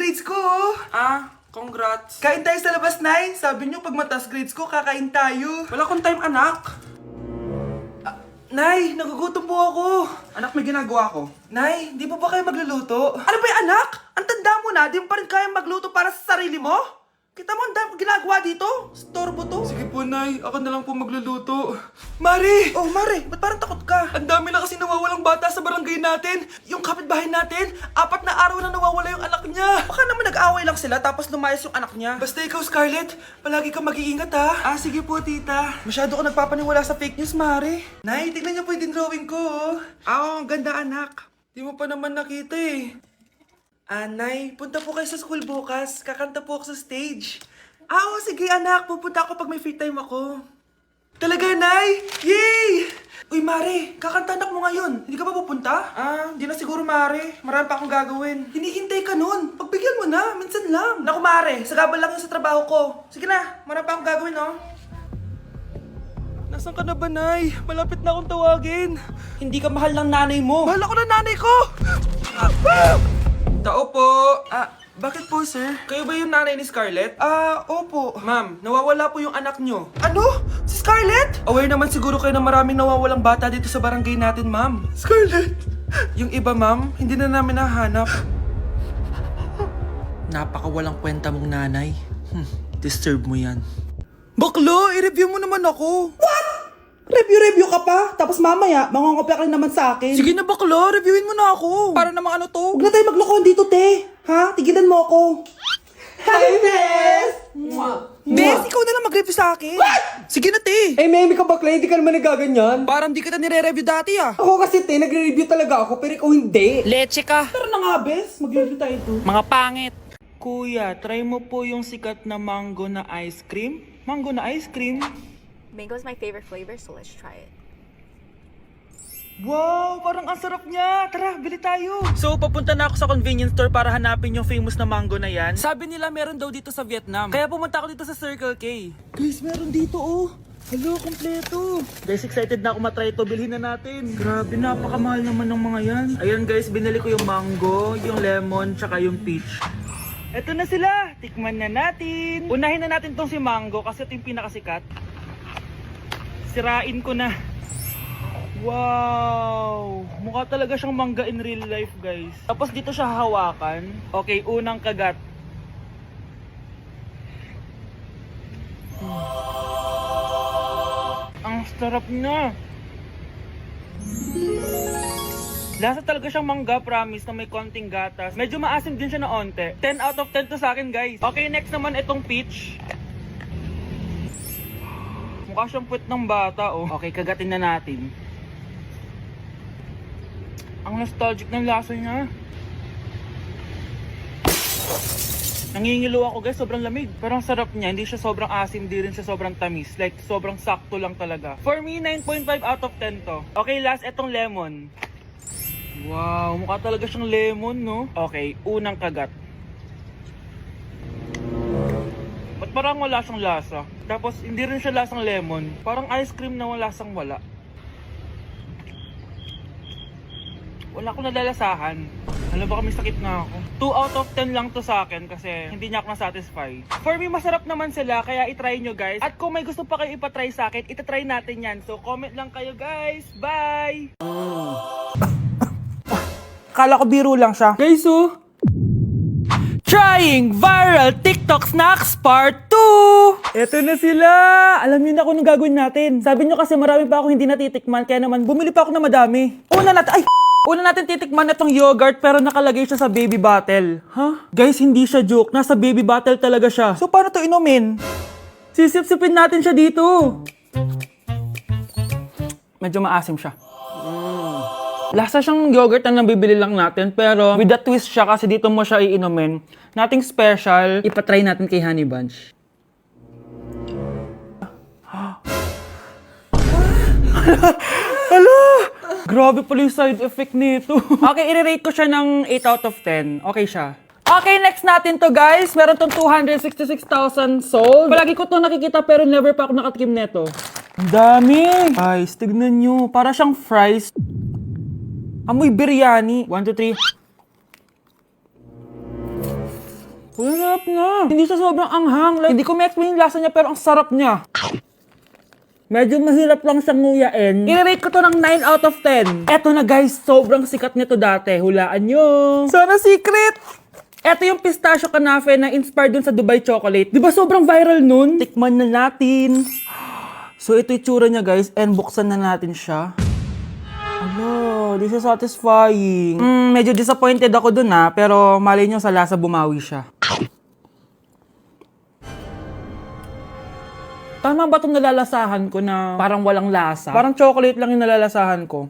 grades ko, oh. Congrats. Kain tayo sa labas, Nay. Sabi niyo, pag mataas grades ko, kakain tayo. Wala kong time, anak. Nay, nagugutom po ako. Anak, may ginagawa ko. Nay, di po ba kayo magluluto? Ano ba yung anak? Ang tanda mo na, di mo pa rin kaya magluto para sa sarili mo? Kita mo ang dami kong ginagawa dito? Storbo to. Sige po, Nay. Ako na lang po magluluto. Mari! Oh, Mare, ba't parang takot ka? Ang dami na kasi nawawalang bata sa barangay natin. Yung kapitbahay natin, 4 na araw na nawawala yung anak niya. Baka naman nag-away lang sila tapos lumayas yung anak niya. Basta ikaw, Scarlett, palagi kang mag-iingat, ha? Sige po, tita. Masyado ko nagpapaniwala sa fake news, Mari. Nay, tignan niyo po yung drawing ko, oh. Ang ganda, anak. Di mo pa naman nakita, eh. Nay, punta po kayo sa school bukas. Kakanta po ako sa stage. Sige, anak. Pupunta ako pag may free time ako. Talaga, Nay? Yay! Uy, Mare, kakanta anak mo ngayon. Hindi ka ba pupunta? Hindi na siguro, Mare. Marami pa akong gagawin. Hinihintay ka nun. Pagbigyan mo na, minsan lang. Naku, Mare, sagabal lang yun sa trabaho ko. Sige na, marami pa akong gagawin, no? Nasaan ka na ba, Nay? Malapit na akong tawagin. Hindi ka mahal ng nanay mo. Mahal ako ng nanay ko! Tao po! Bakit po, sir? Kayo ba yung nanay ni Scarlett? Opo. Ma'am, nawawala po yung anak nyo. Ano? Si Scarlett? Aware naman siguro kayo na maraming nawawalang bata dito sa barangay natin, ma'am. Scarlett? Yung iba, ma'am, hindi na namin nahanap. Napakawalang kwenta mong nanay. Disturb mo yan. Baklo, i-review mo naman ako. What? Review ka pa? Tapos mamaya, mangongopya ka rin naman sa akin. Sige na, baklo, reviewin mo na ako. Para namang ano to? Huwag na tayo maglokohan dito, te. Ha? Tigilan mo ako. Hi, Bes! Bes, ikaw na lang mag-review sa akin. What? Sige na, te. Meme ka bakla, hindi ka naman nagaganyan. Parang di kita nire-review dati, Ako kasi te, nagre-review talaga ako, pero ikaw hindi. Leche ka. Tara na nga, Bes. Mag-review tayo to. Mga pangit. Kuya, try mo po yung sikat na mango na ice cream. Mango na ice cream? Mango is my favorite flavor, so let's try it. Wow, parang ang sarap niya. Tara, bili tayo. So, papunta na ako sa convenience store para hanapin yung famous na mango na yan. Sabi nila meron daw dito sa Vietnam. Kaya pumunta ako dito sa Circle K. Guys, meron dito, oh. Hello, kompleto. Guys, excited na ako matry ito. Bilhin na natin. Grabe, napakamahal naman ng mga yan. Ayan guys, binili ko yung mango, yung lemon, tsaka yung peach. Eto na sila. Tikman na natin. Unahin na natin tong si mango kasi ito yung pinakasikat. Sirain ko na. Wow! Mukha talaga siyang mangga in real life, guys. Tapos dito siya hahawakan. Okay, unang kagat. Ang sarap na. Lasa talaga siyang mangga, promise, na may konting gatas. Medyo maasim din siya na onte. 10 out of 10 to sa akin, guys. Okay, next naman itong peach. Mukha siyang puwet ng bata, oh. Okay, kagatin na natin. Ang nostalgic ng lasa niya. Nangingilo ako, guys. Sobrang lamig. Pero ang sarap niya. Hindi siya sobrang asim, hindi rin siya sobrang tamis. Like, sobrang sakto lang talaga. For me, 9.5 out of 10 to. Okay, last, etong lemon. Wow, mukha talaga siyang lemon, no? Okay, unang kagat. Ba't parang wala siyang lasa? Tapos, hindi rin siya lasang lemon. Parang ice cream na wala lasang wala. Wala akong nalalasahan. Alam ba, may sakit na ako. 2 out of 10 lang to sa akin kasi hindi niya ako na-satisfy. For me, masarap naman sila, kaya itry nyo, guys. At kung may gusto pa kayo ipatry sa akin, itatry natin yan. So, comment lang kayo, guys. Bye! Kala ko biro lang siya. Guys, oh! Trying Viral TikTok Snacks Part 2! Eto na sila! Alam niyo na kung anong gagawin natin. Sabi niyo kasi marami pa ako hindi natitikman, kaya naman bumili pa ako na madami. Una natin titikman itong yogurt pero nakalagay siya sa baby bottle. Huh? Guys, hindi siya joke. Nasa baby bottle talaga siya. So, paano to inumin? Sisip-sipin natin siya dito. Medyo maasim siya. Lasa siyang yogurt na nabibili lang natin, pero with a twist siya kasi dito mo siya iinumin. Nothing special. Ipatry natin kay Honey Bunch. Hala! Grabe pala yung side effect nito. Okay, i-rate ko siya ng 8 out of 10. Okay siya. Okay, next natin to, guys. Meron tong 266,000 sold. Palagi ko to nakikita pero never pa ako nakatikim neto. Ang dami! Guys, tignan nyo. Para siyang fries. Amoy biryani. 1, 2, 3. Uy, ang sarap na. Hindi siya sobrang anghang. Like, hindi ko ma-explain yung lasa niya pero ang sarap niya. Medyo mahirap lang siyang nguyain. I-rate ko to ng 9 out of 10. Eto na guys, sobrang sikat nito dati. Hulaan nyo. Sana secret! Eto yung pistachio kanafe na inspired dun sa Dubai chocolate. Di ba sobrang viral nun? Tikman na natin. So ito yung tsura niya guys and buksan na natin siya. Ano, this is satisfying. Medyo disappointed ako dun pero malay nyo sa lasa bumawi siya. Tama ba itong nalalasahan ko na parang walang lasa? Parang chocolate lang yung nalalasahan ko.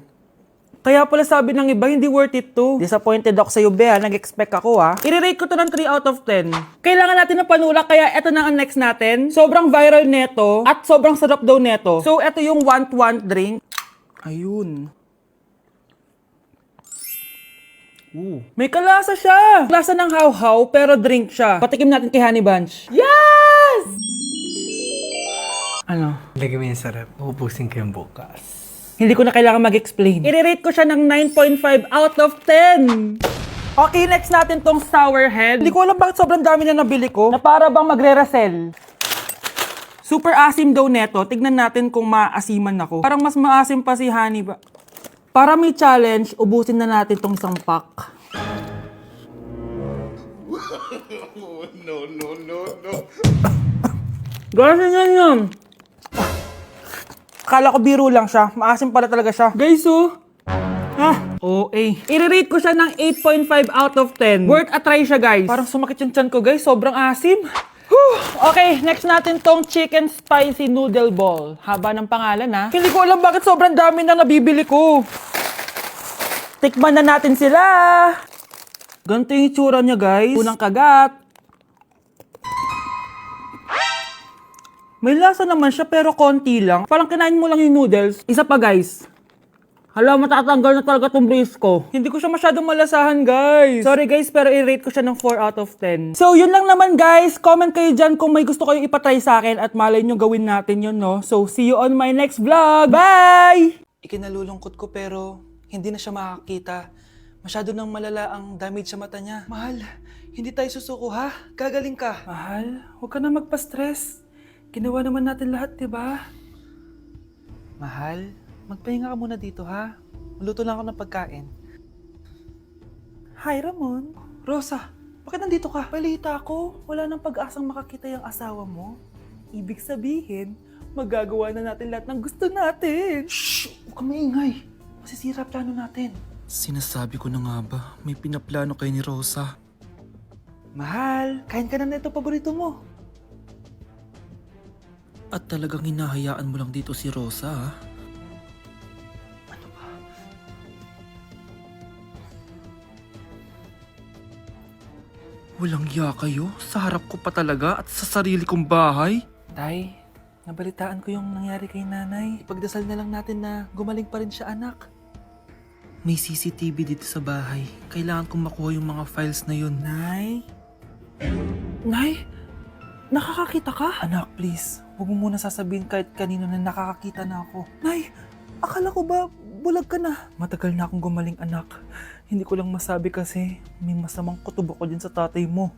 Kaya pala sabi ng iba, hindi worth it to. Disappointed ako sa iyo, Bea. Nag-expect ako, I-rate ko to ng 3 out of 10. Kailangan natin ng panulak, kaya eto na ang next natin. Sobrang viral neto at sobrang sarap daw neto. So, eto yung want drink. Ayun. Ooh. May kalasa siya. Lasa ng how-how, pero drink siya. Patikim natin kay Honey Bunch. Yes! Ano? Lagyan mo yung sarap. Uubusin ko yung bukas. Hindi ko na kailangan mag-explain. I-rate ko siya ng 9.5 out of 10. Okay, next natin tong sour head. Hindi ko alam bakit sobrang dami na nabili ko. Na para bang magre-resell. Super asim daw neto. Tignan natin kung maasiman ako. Parang mas maasim pa si Honey ba? Para may challenge, ubusin na natin tong isang pack. Gano'n yun. Akala ko biro lang siya. Maasim pala talaga siya. Guys, OA. I-rate ko siya ng 8.5 out of 10. Worth a try siya, guys. Parang sumakit yung tiyan ko, guys. Sobrang asim. Okay, next natin tong chicken spicy noodle ball. Haba ng pangalan, Hindi ko alam bakit sobrang dami na nabibili ko. Tikman na natin sila. Ganito yung itsura niya, guys. Unang kagat. May lasa naman siya pero konti lang. Parang kinain mo lang yung noodles. Isa pa guys. Hala, matatanggal na talaga tong brace ko. Hindi ko siya masyadong malasahan guys. Sorry guys, pero i-rate ko siya ng 4 out of 10. So yun lang naman guys. Comment kayo dyan kung may gusto kayo ipatry sa akin at malay nyo gawin natin yun, no? So see you on my next vlog. Bye! Ikinalulungkot ko pero hindi na siya makakita. Masyado nang malala ang damage sa mata niya. Mahal, hindi tayo susuko ha? Gagaling ka. Mahal, huwag ka na magpa-stress. Ginawa naman natin lahat, diba? Mahal, magpahinga ka muna dito ha. Maluto lang ako ng pagkain. Hi, Ramon. Rosa, bakit nandito ka? Balita ko, wala nang pag-asang makakita yung asawa mo. Ibig sabihin, magagawa na natin lahat ng gusto natin. Shh! Huwag kang maingay. Masisira plano natin. Sinasabi ko na nga ba, may pinaplano kay ni Rosa. Mahal, kain ka na nito paborito mo. At talagang hinahayaan mo lang dito si Rosa, Ano ba? Walang iya kayo? Sa harap ko pa talaga at sa sarili kong bahay? Tay, nabalitaan ko yung nangyari kay nanay. Ipagdasal na lang natin na gumaling pa rin siya, anak. May CCTV dito sa bahay. Kailangan kong makuha yung mga files na yun. Nay? Nay, nakakakita ka? Anak, please. Huwag mo muna sasabihin kahit kanino na nakakakita na ako. Nay, akala ko ba bulag ka na? Matagal na akong gumaling, anak. Hindi ko lang masabi kasi may masamang kutob ako dyan sa tatay mo.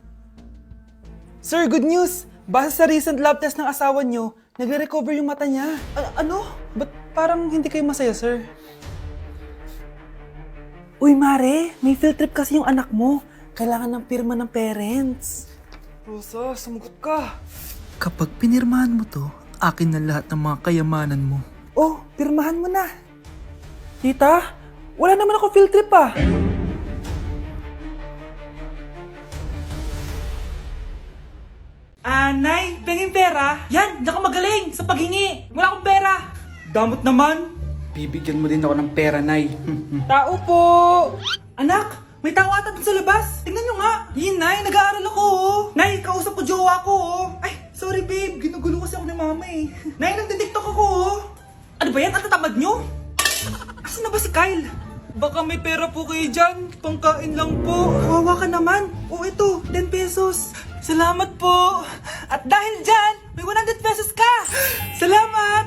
Sir, good news! Base sa recent lab test ng asawa nyo, nagre-recover yung mata niya. Ano? Ba't parang hindi kayo masaya, sir? Uy, Mare, may field trip kasi yung anak mo. Kailangan ng pirma ng parents. Rosa, sumagot ka. Kapag pinirmahan mo to, akin na lahat ng mga kayamanan mo. Oh, pirmahan mo na. Tita, wala naman ako field trip ah. Nay, pengin pera? Yan, di ako magaling sa paghingi. Wala akong pera. Damot naman. Bibigyan mo din ako ng pera, Nay. Tao po! Anak, may tao ata dun sa labas. Tingnan nyo nga. Yun, Nay, nag-aaral ako, Nay, kausap ko jowa ko, Ay, sorry, babe. Ginugulo kasi ako ni mama, Nay, nagtitiktok ako, Ano ba yan? Ang tatamad nyo? Asan na ba si Kyle? Baka may pera po kayo dyan. Pangkain lang po. Kawawa ka naman. O ito, 10 pesos. Salamat po. At dahil dyan, may 100 pesos ka. Salamat.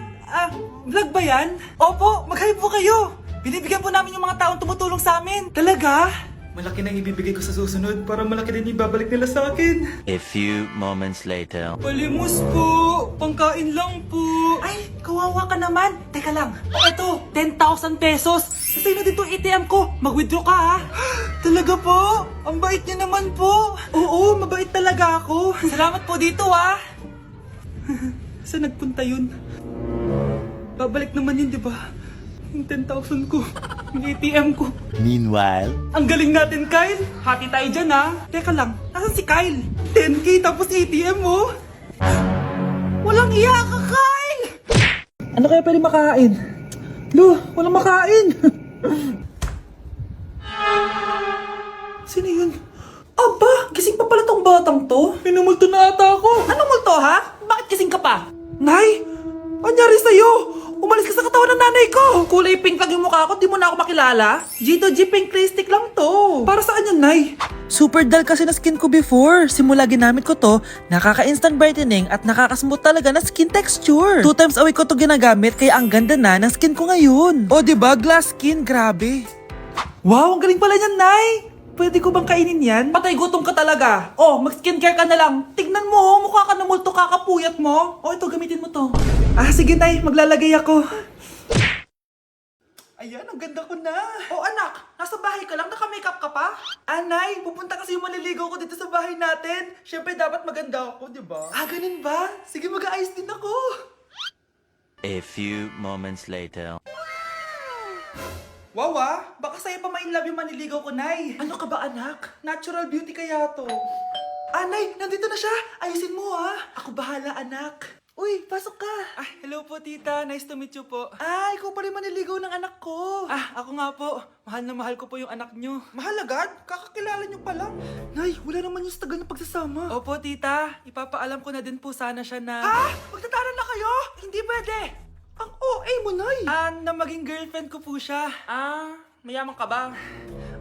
Vlog ba yan? Opo, mag-hi po kayo. Binibigyan po namin yung mga taong tumutulong sa amin. Talaga? Malaki na ibibigay ko sa susunod para malaki din ibabalik nila sa akin. A few moments later. Palimos po! Pangkain lang po! Ay, kawawa ka naman! Teka lang, eto, 10,000 pesos! Sasay na dito ATM ko! Mag-withdraw ka ha! Talaga po? Ang bait niya naman po! Oo, mabait talaga ako! Salamat po dito ha! Saan nagpunta yun? Babalik naman yun, di ba? Yung 10,000 ko, yung ATM ko. Meanwhile. Ang galing natin, Kyle! Hati tayo dyan, ha? Teka lang, nasan si Kyle? 10K tapos ATM mo? Walang iya ka, Kyle! Ano kaya pwede makain? Lo, walang makain! Sino yun? Aba, gising pa pala tong batang to. Pinumulto na ata ako. Anong multo, ha? Bakit gising ka pa? Nay! Anyari sa'yo? Umalis ka sa katawan ng nanay ko! Kulay pink lang yung mukha ko, di mo na ako makilala? G2G pink clay stick lang to. Para saan yan, Nay? Super dull kasi na skin ko before. Simula ginamit ko to, nakaka-instant brightening at nakaka-smooth talaga na skin texture. 2 times a week ko to ginagamit kaya ang ganda na ng skin ko ngayon. O diba, glass skin, grabe. Wow, ang galing pala niyan, Nay! Pwede ko bang kainin yan? Patay gutom ka talaga. Oh, mag-skincare ka na lang. Tignan mo, mukha ka na multo kakapuyat mo. Oh, ito, gamitin mo to. Ah, sige, Nay. Maglalagay ako. Ayan, ang ganda ko na. Oh, anak, nasa bahay ka lang? Naka-makeup ka pa? Ah, Nay, pupunta kasi yung maliligaw ko dito sa bahay natin. Siyempre, dapat maganda ako, di ba? Ah, ganun ba? Sige, mag-aayos din ako. A few moments later. Wow baka sa'yo pa ma-inlove yung maniligaw ko, Nay. Ano ka ba, anak? Natural beauty kaya to. Ah, Nay, nandito na siya. Ayusin mo, ha. Ako bahala, anak. Uy, pasok ka. Ah, hello po, tita. Nice to meet you po. Ah, ikaw pa rin maniligaw ng anak ko. Ah, ako nga po. Mahal na mahal ko po yung anak nyo. Mahal agad? Kakakilala nyo pa lang. Nay, wala naman yung tagal ng pagsasama. Opo, tita. Ipapaalam ko na din po sana siya na... Ha? Magtataran na kayo? Hindi pwede. Ang OA mo, Nay! Na maging girlfriend ko po siya. Mayaman ka ba?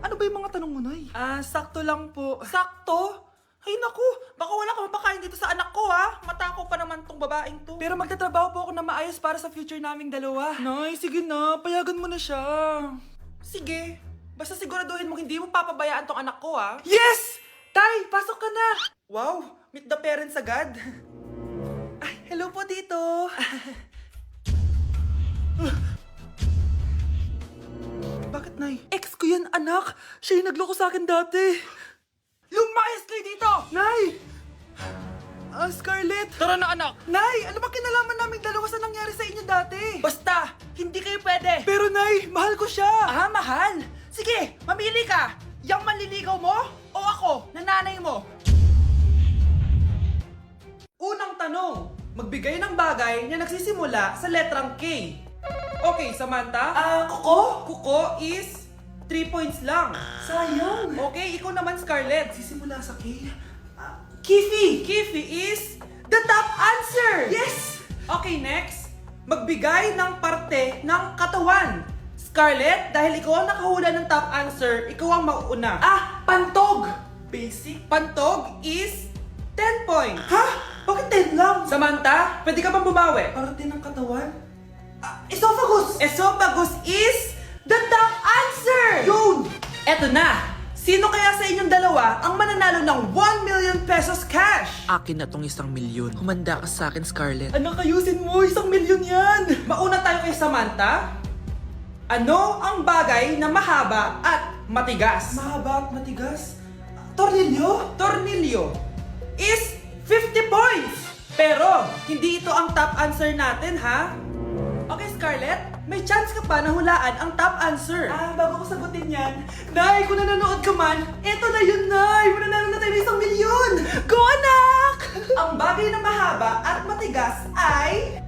Ano ba yung mga tanong mo, Nay? Sakto lang po. Sakto? Ay naku, baka wala ka mapakain dito sa anak ko ha. Matako pa naman tong babaeng to. Pero magtatrabaho po ako na maayos para sa future naming dalawa. Nay, sige na, payagan mo na siya. Sige, basta siguraduhin mo hindi mo papabayaan tong anak ko ha. Yes! Tay, pasok ka na! Wow, meet the parents agad. Ay, hello po dito. Bakit, Nay? Ex ko yan, anak. Siya yung nagloko sa akin dati. Lumayas kayo dito! Nay! Scarlett! Tara na, anak! Nay! Ano ba kinalaman naming dalawa sa nangyari sa inyo dati? Basta! Hindi kayo pwede! Pero, Nay! Mahal ko siya! Mahal? Sige! Mamili ka! Yang manliligaw mo? O ako, nananay mo? Unang tanong. Magbigay ng bagay na nagsisimula sa letrang K. Okay, Samantha? Kuko? Kuko is 3 points lang. Sayang. Okay, ikaw naman, Scarlett. Sisimula sa K. Kifi. Kifi is the top answer. Yes! Okay, next. Magbigay ng parte ng katawan. Scarlett, dahil ikaw ang nakahula ng top answer, ikaw ang mauuna. Pantog. Basic. Pantog is 10 points. Ha? Bakit 10 lang? Samantha, pwede ka bang bumawi? Parte ng katawan? Esophagus! Esophagus is the top answer! Yun! Eto na! Sino kaya sa inyong dalawa ang mananalo ng 1 million pesos cash? Akin na tong 1 milyon. Humanda ka sa akin, Scarlett. Anak, ayusin mo! 1 milyon yan! Mauna tayo kay Samantha. Ano ang bagay na mahaba at matigas? Mahaba at matigas? Tornilyo? Tornilyo is 50 points! Pero, hindi ito ang top answer natin, ha? Okay, Scarlett, may chance ka pa na hulaan ang top answer. Bago ko sagutin yan, Nay, kung nanonood ka man, eto na yun, Nay! Mananalo na tayo ng 1 milyon! Go, anak! Ang bagay na mahaba at matigas ay...